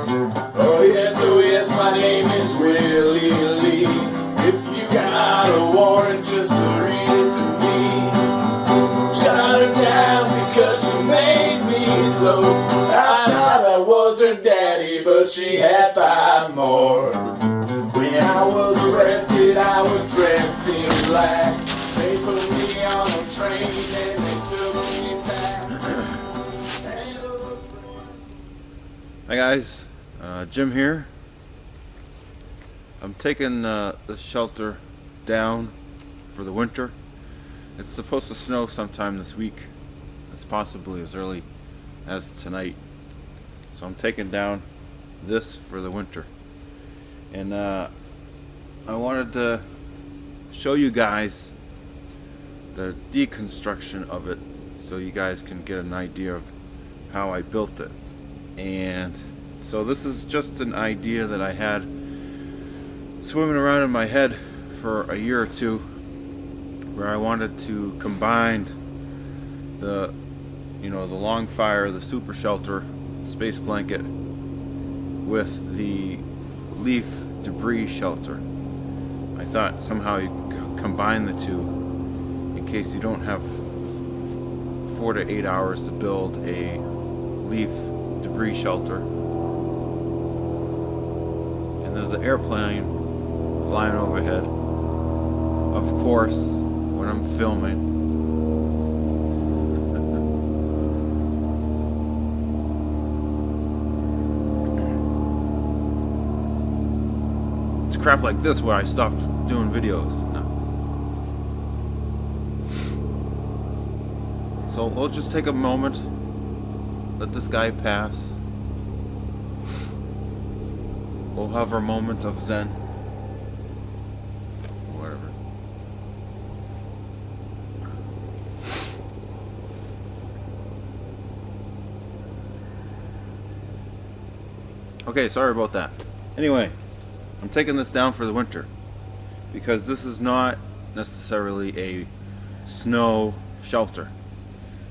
Oh yes, my name is Willie Lee. If you got a warrant, just read it to me. Shut her down because she made me slow. I thought I was her daddy, but she had 5 more. When I was arrested, I was dressed in black. They put me on a train and they took me back. Hi guys, Jim here. I'm taking this shelter down for the winter. It's supposed to snow sometime this week. It's possibly as early as tonight. So I'm taking down this for the winter. And I wanted to show you guys the deconstruction of it so you guys can get an idea of how I built it. And so this is just an idea that I had swimming around in my head for a year or two, where I wanted to combine the the long fire, the super shelter, space blanket, with the leaf debris shelter. I thought somehow you could combine the two in case you don't have 4 to 8 hours to build a leaf debris shelter. And there's an airplane flying overhead, of course, when I'm filming. It's crap like this where I stopped doing videos. No. So we'll just take a moment. Let this guy pass. We'll have our moment of zen. Whatever. Okay, sorry about that. Anyway, I'm taking this down for the winter because this is not necessarily a snow shelter.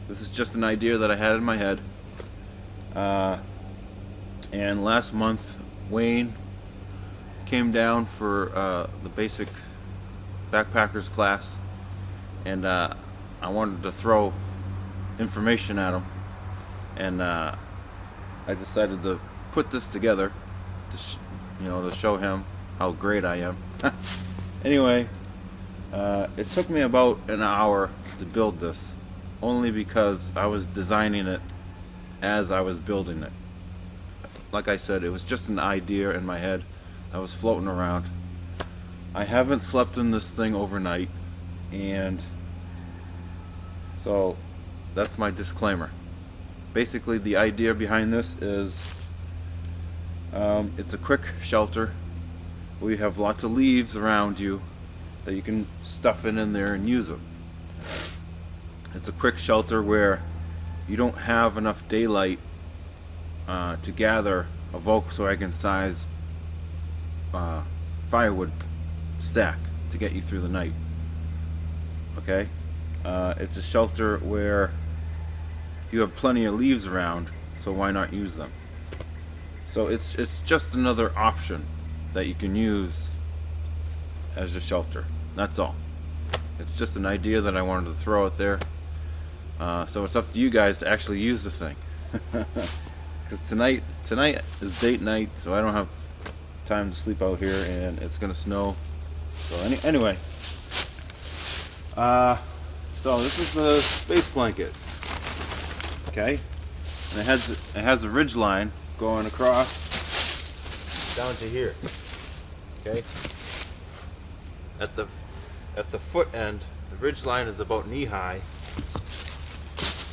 This is just an idea that I had in my head. And last month Wayne came down for the basic backpackers class, and I wanted to throw information at him, and I decided to put this together to to show him how great I am. Anyway, it took me about an hour to build this, only because I was designing it as I was building it. Like I said, it was just an idea in my head that was floating around. I haven't slept in this thing overnight, and so that's my disclaimer. Basically, the idea behind this is it's a quick shelter where you have lots of leaves around you that you can stuff in there and use them. It's a quick shelter where you don't have enough daylight to gather a Volkswagen size firewood stack to get you through the night. Okay? It's a shelter where you have plenty of leaves around, so why not use them? So it's just another option that you can use as a shelter. That's all. It's just an idea that I wanted to throw out there. So it's up to you guys to actually use the thing. Because tonight is date night, so I don't have time to sleep out here, and it's gonna snow. So anyway, so this is the space blanket. Okay, and it has a ridge line going across down to here. Okay, at the foot end, the ridge line is about knee high.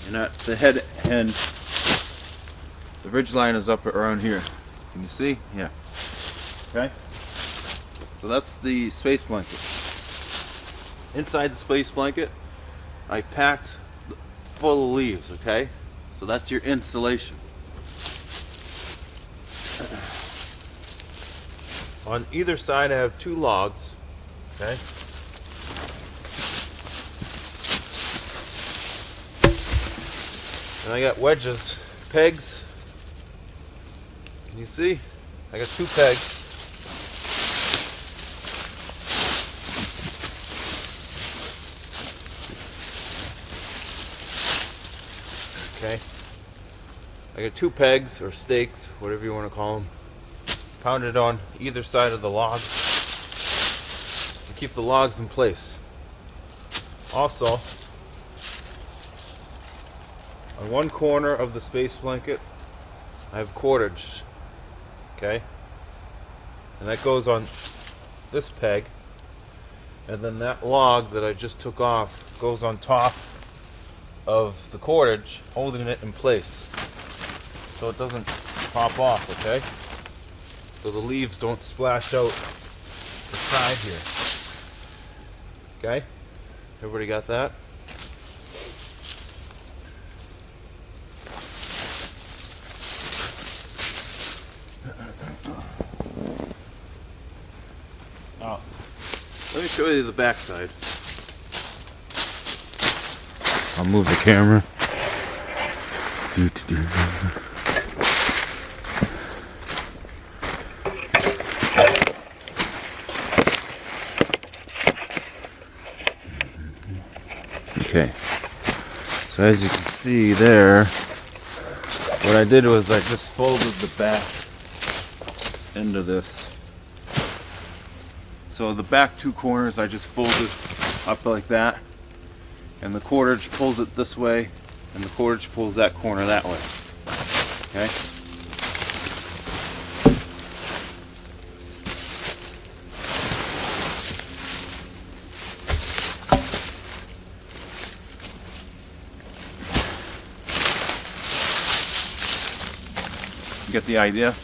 And at the head end, the ridge line is up around here. Can you see? Yeah. Okay. So that's the space blanket. Inside the space blanket, I packed full of leaves. Okay. So that's your insulation. On either side, I have 2 logs. Okay. And I got wedges, pegs, Can you see? I got 2 pegs. Okay. I got 2 pegs or stakes, whatever you want to call them, pounded on either side of the log to keep the logs in place. Also, on one corner of the space blanket, I have cordage. Okay? And that goes on this peg, and then that log that I just took off goes on top of the cordage, holding it in place so it doesn't pop off, okay? So the leaves don't splash out the side here. Okay? Everybody got that? Oh. Let me show you the back side. I'll move the camera. Okay. So as you can see there, what I did was I just folded the back end of this. So the back 2 corners I just folded up like that, and the cordage pulls it this way, and the cordage pulls that corner that way. Okay? You get the idea?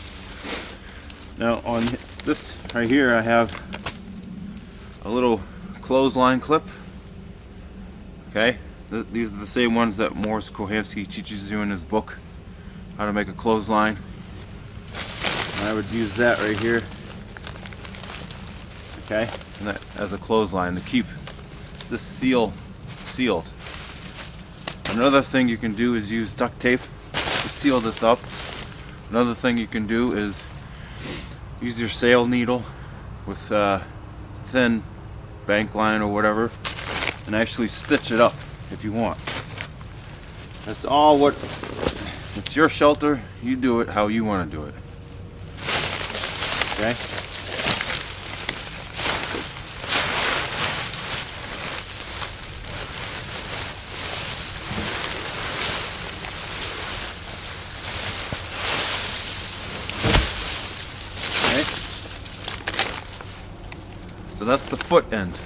Now on this right here I have a little clothesline clip. Okay, these are the same ones that Morris Kohansky teaches you in his book, how to make a clothesline. And I would use that right here, okay, and that as a clothesline to keep this sealed. Another thing you can do is use duct tape to seal this up. Another thing you can do is use your sail needle with thin bank line or whatever, and actually stitch it up if you want. That's all what, it's your shelter, you do it how you want to do it. Okay? Okay? So that's the foot end.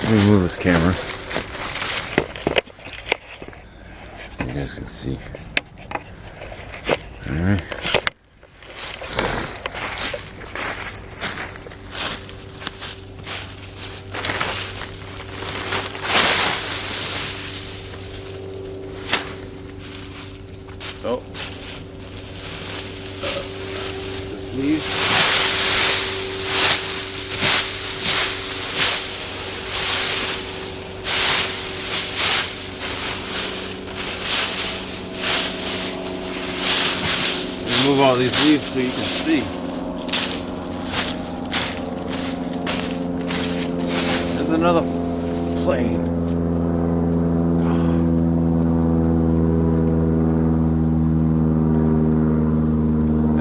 Let me move this camera so you guys can see. Alright. So, this leaves. Move all these leaves so you can see. There's another plane.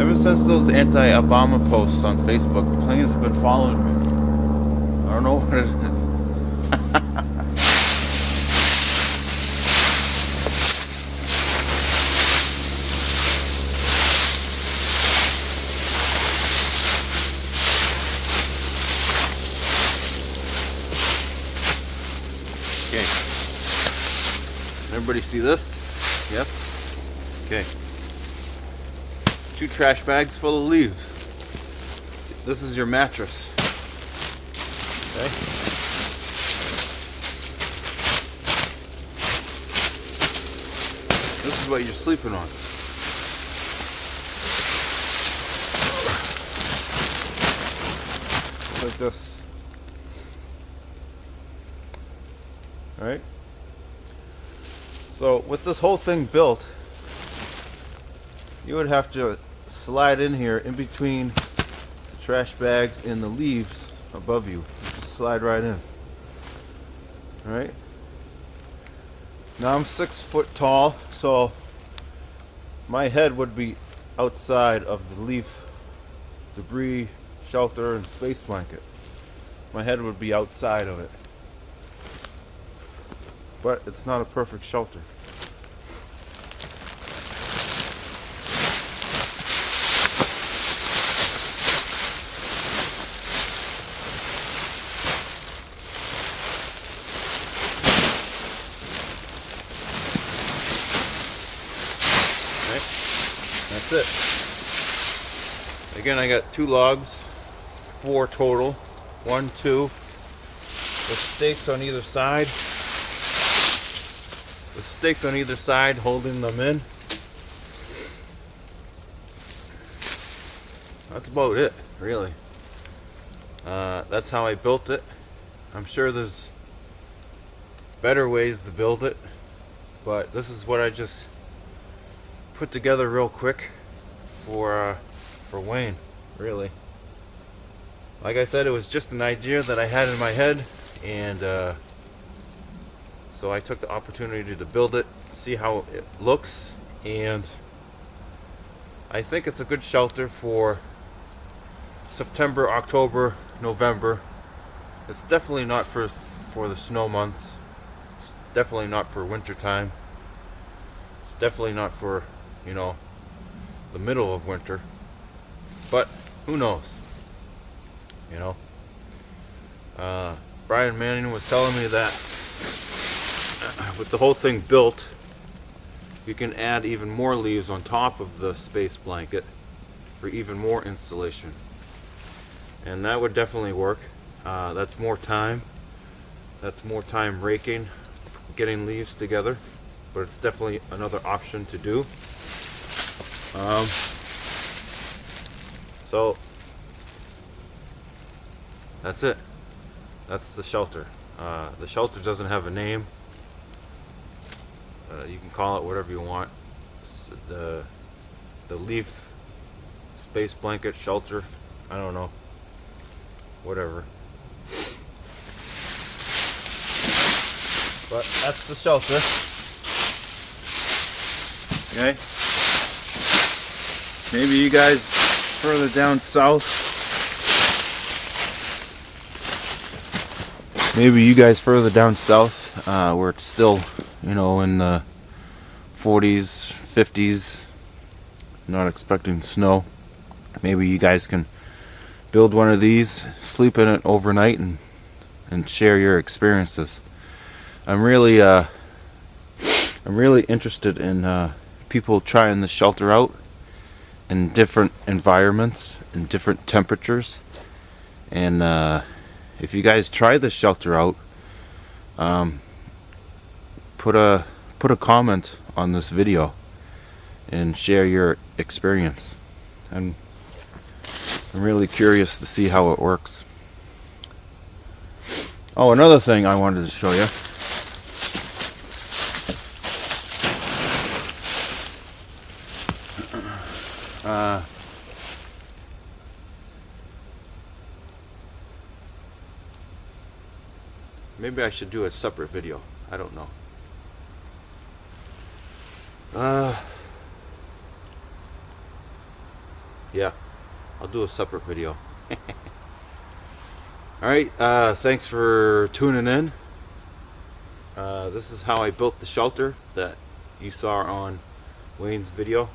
Ever since those anti-Obama posts on Facebook, planes have been following me. I don't know what it is. Everybody see this? Yes? Okay. 2 trash bags full of leaves. This is your mattress. Okay? This is what you're sleeping on. Like this. Alright? So with this whole thing built, you would have to slide in here in between the trash bags and the leaves above you. Just slide right in. Alright? Now I'm 6 foot tall, so my head would be outside of the leaf, debris, shelter, and space blanket. My head would be outside of it. But it's not a perfect shelter. That's it. Again, I got 2 logs, 4 total. 1, 2. With stakes on either side. With stakes on either side holding them in. That's about it, really. That's how I built it. I'm sure there's better ways to build it, but this is what I just put together real quick for Wayne, really. Like I said, it was just an idea that I had in my head, and so I took the opportunity to build it, see how it looks, and I think it's a good shelter for September, October, November. It's definitely not for the snow months. It's definitely not for winter time. It's definitely not for, you know, the middle of winter. But who knows? You know, Brian Manning was telling me that with the whole thing built, you can add even more leaves on top of the space blanket for even more insulation, and that would definitely work. That's more time. That's more time raking, getting leaves together, but it's definitely another option to do. So that's it. That's the shelter. The shelter doesn't have a name. You can call it whatever you want. The leaf space blanket shelter. I don't know. Whatever. But that's the shelter. Okay. Maybe you guys further down south. Maybe you guys further down south, where it's still, you know, in the 40s, 50s, not expecting snow. Maybe you guys can build one of these, sleep in it overnight, and share your experiences. I'm really interested in people trying the shelter out in different environments, in different temperatures, and if you guys try this shelter out, put a comment on this video and share your experience. I'm really curious to see how it works. Oh, another thing I wanted to show you. Maybe I should do a separate video. I don't know. Yeah, I'll do a separate video. Alright, thanks for tuning in. This is how I built the shelter that you saw on Wayne's video.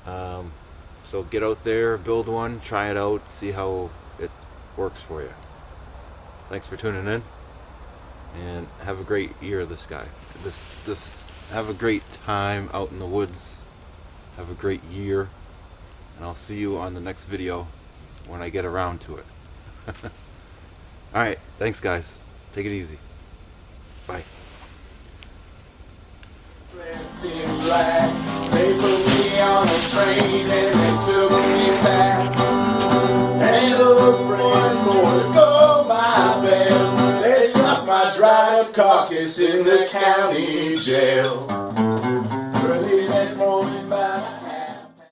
So get out there, build one, try it out, see how it works for you. Thanks for tuning in, and have a great year, have a great time out in the woods. Have a great year, and I'll see you on the next video when I get around to it. Alright, thanks guys. Take it easy. Bye. Dressed in black, they put me on a train and they took me back. Ain't a friend for to go my bed. They stopped my drive. light up caucus in the county jail.